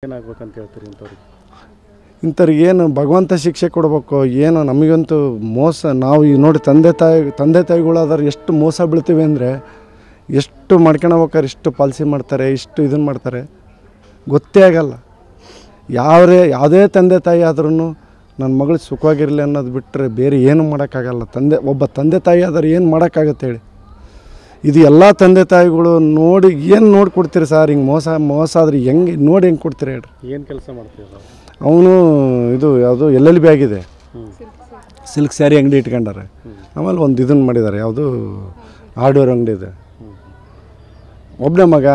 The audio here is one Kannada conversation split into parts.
ಏನಾಗಬೇಕಂತ ಹೇಳ್ತೀರಿ ಇಂಥವ್ರಿಗೆ? ಇಂಥವ್ರಿಗೆ ಏನು ಭಗವಂತ ಶಿಕ್ಷೆ ಕೊಡಬೇಕು? ಏನು ನಮಗಂತೂ ಮೋಸ. ನಾವು ಈ ನೋಡಿ ತಂದೆ ತಾಯಿಗಳಾದ್ರೆ ಎಷ್ಟು ಮೋಸ ಬೀಳ್ತೀವಿ ಅಂದರೆ, ಎಷ್ಟು ಮಾಡ್ಕೊಳ್ಬೇಕಾದ್ರೆ ಇಷ್ಟು ಪಾಲಿಸಿ ಮಾಡ್ತಾರೆ, ಇಷ್ಟು ಇದನ್ನು ಮಾಡ್ತಾರೆ, ಗೊತ್ತೇ ಆಗಲ್ಲ. ಯಾವುದೇ ತಂದೆ ತಾಯಿ ಆದ್ರೂ ನನ್ನ ಮಗಳು ಸುಖವಾಗಿರಲಿ ಅನ್ನೋದು ಬಿಟ್ಟರೆ ಬೇರೆ ಏನು ಮಾಡೋಕ್ಕಾಗಲ್ಲ. ಒಬ್ಬ ತಂದೆ ತಾಯಿ ಆದ್ರೆ ಏನು ಮಾಡೋಕ್ಕಾಗತ್ತೆ ಹೇಳಿ? ಇದು ಎಲ್ಲ ತಂದೆ ತಾಯಿಗಳು ನೋಡಿ ಏನು ನೋಡಿ ಕೊಡ್ತೀರಿ ಸರ್? ಹಿಂಗೆ ಮೋಸ ಆದರೆ ಹೆಂಗೆ ನೋಡಿ ಹೆಂಗೆ ಕೊಡ್ತೀರಿ ಹೇಳ್ರಿ? ಏನು ಕೆಲಸ ಮಾಡ್ತೀವಿ? ಅವನು ಇದು ಯಾವುದು LLB ಆಗಿದೆ, ಸಿಲ್ಕ್ ಸ್ಯಾರಿ ಅಂಗಡಿ ಇಟ್ಕೊಂಡಾರೆ. ಆಮೇಲೆ ಒಂದು ಇದನ್ನು ಮಾಡಿದ್ದಾರೆ, ಯಾವುದು ಹಾರ್ಡ್ವೇರ್ ಅಂಗಡಿ ಇದೆ. ಒಬ್ಬನೇ ಮಗ,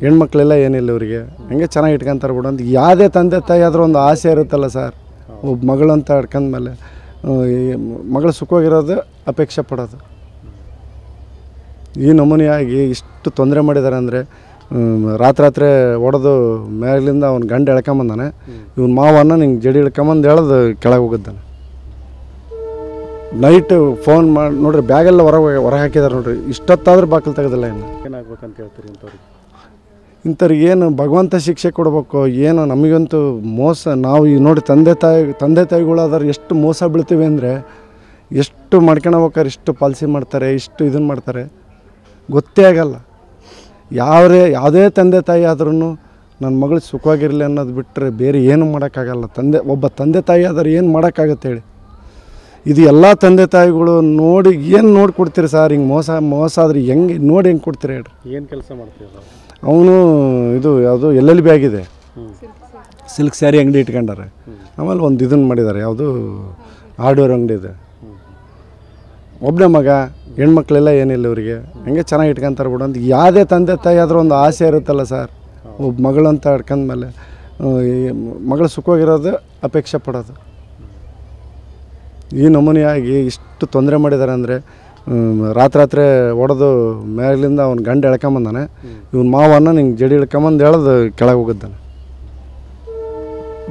ಹೆಣ್ಮಕ್ಳೆಲ್ಲ ಏನಿಲ್ಲ ಇವರಿಗೆ, ಹಂಗೆ ಚೆನ್ನಾಗಿ ಇಟ್ಕೊಂತಾರೆ ಬಿಡು ಅಂತ. ಯಾವುದೇ ತಂದೆ ತಾಯಿ ಆದರೂ ಒಂದು ಆಸೆ ಇರುತ್ತಲ್ಲ ಸರ್, ಒಬ್ಬ ಮಗಳಂತ ಹಿಡ್ಕೊಂಡ್ಮೇಲೆ ಮಗಳು ಸುಖವಾಗಿರೋದು ಅಪೇಕ್ಷೆ ಪಡೋದು. ಈ ನಮೂನೆಯಾಗಿ ಇಷ್ಟು ತೊಂದರೆ ಮಾಡಿದ್ದಾರೆ ಅಂದರೆ, ರಾತ್ರಿ ಹೊಡೆದು ಮೇಲಿಂದ ಅವ್ನ ಗಂಡ ಎಳ್ಕೊಂಬಂದಾನೆ, ಇವನ ಮಾವನ್ನ ನಿಂಗೆ ಜಡಿ ಇಳ್ಕೊಂಬಂದು ಹೇಳೋದು ಕೆಳಗೆ ಹೋಗಿದ್ದಾನೆ. ನೈಟ್ ಫೋನ್ ಮಾಡಿ ನೋಡ್ರಿ, ಬ್ಯಾಗೆಲ್ಲ ಹೊರ ಹಾಕಿದ್ದಾರೆ ನೋಡ್ರಿ. ಇಷ್ಟೊತ್ತಾದ್ರೂ ಬಾಗಿಲು ತೆಗೆದಿಲ್ಲ. ಇನ್ನು ಏನಾಗಬೇಕಂತ ಹೇಳ್ತೀರಿ ಇಂಥವ್ರಿಗೆ? ಇಂಥವ್ರಿಗೆ ಏನು ಭಗವಂತ ಶಿಕ್ಷೆ ಕೊಡಬೇಕು? ಏನು ನಮಗಂತೂ ಮೋಸ. ನಾವು ಈ ನೋಡಿ ತಂದೆ ತಾಯಿಗಳಾದ್ರೆ ಎಷ್ಟು ಮೋಸ ಬೀಳ್ತೀವಿ ಅಂದರೆ, ಎಷ್ಟು ಮಾಡ್ಕೊಳ್ಬೇಕಾದ್ರೆ ಇಷ್ಟು ಪಾಲಿಸಿ ಮಾಡ್ತಾರೆ, ಇಷ್ಟು ಇದನ್ನು ಮಾಡ್ತಾರೆ, ಗೊತ್ತೇ ಆಗಲ್ಲ. ಯಾವುದೇ ತಂದೆ ತಾಯಿ ಆದ್ರೂ ನನ್ನ ಮಗಳು ಸುಖವಾಗಿರಲಿ ಅನ್ನೋದು ಬಿಟ್ಟರೆ ಬೇರೆ ಏನು ಮಾಡೋಕ್ಕಾಗಲ್ಲ. ಒಬ್ಬ ತಂದೆ ತಾಯಿ ಆದ್ರೆ ಏನು ಮಾಡೋಕ್ಕಾಗತ್ತೆ ಹೇಳಿ? ಇದು ಎಲ್ಲ ತಂದೆ ತಾಯಿಗಳು ನೋಡಿ ಏನು ನೋಡಿ ಕೊಡ್ತೀರಿ ಸರ್? ಹಿಂಗೆ ಮೋಸ ಆದರೆ ಹೆಂಗೆ ನೋಡಿ ಹೆಂಗೆ ಕೊಡ್ತೀರಿ ಹೇಳ್ರಿ? ಏನು ಕೆಲಸ ಮಾಡ್ತೀವಿ? ಅವನು ಇದು ಯಾವುದು LLB ಆಗಿದೆ, ಸಿಲ್ಕ್ ಸ್ಯಾರಿ ಅಂಗಡಿ ಇಟ್ಕೊಂಡಾರೆ. ಆಮೇಲೆ ಒಂದು ಇದನ್ನು ಮಾಡಿದ್ದಾರೆ, ಯಾವುದು ಹಾರ್ಡ್ವೇರ್ ಅಂಗಡಿ ಇದೆ. ಒಬ್ಬನೇ ಮಗ, ಹೆಣ್ಮಕ್ಳೆಲ್ಲ ಏನಿಲ್ಲ ಇವರಿಗೆ, ಹಂಗೆ ಚೆನ್ನಾಗಿ ಇಟ್ಕೊಂತಾರೆ ಬಿಡು ಅಂತ. ಯಾವುದೇ ತಂದೆ ತಾಯಿ ಆದರೂ ಒಂದು ಆಸೆ ಇರುತ್ತಲ್ಲ ಸರ್, ಒಬ್ಬ ಮಗಳಂತ ಹಿಡ್ಕೊಂಡ್ಮೇಲೆ ಮಗಳು ಸುಖವಾಗಿರೋದು ಅಪೇಕ್ಷೆ ಪಡೋದು. ಈ ನಮೂನೆಯಾಗಿ ಇಷ್ಟು ತೊಂದರೆ ಮಾಡಿದ್ದಾರೆ ಅಂದರೆ, ರಾತ್ರಿ ಹೊಡೆದು ಮೇಲಿಂದ ಅವ್ನ ಗಂಡ ಎಳ್ಕೊಂಬಂದಾನೆ, ಇವನ ಮಾವನ್ನ ನಿಂಗೆ ಜಡಿ ಇಳ್ಕೊಂಬಂದು ಹೇಳೋದು ಕೆಳಗೆ ಹೋಗಿದ್ದಾನೆ.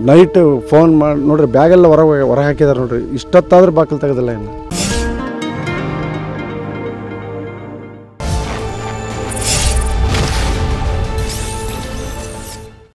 ನೈಟ್ ಫೋನ್ ಮಾಡಿ ನೋಡ್ರಿ, ಬ್ಯಾಗೆಲ್ಲ ಹೊರ ಹಾಕಿದ್ದಾರೆ ನೋಡ್ರಿ. ಇಷ್ಟೊತ್ತಾದ್ರೂ ಬಾಗಿಲು ತೆಗೆದಿಲ್ಲ. ಇನ್ನು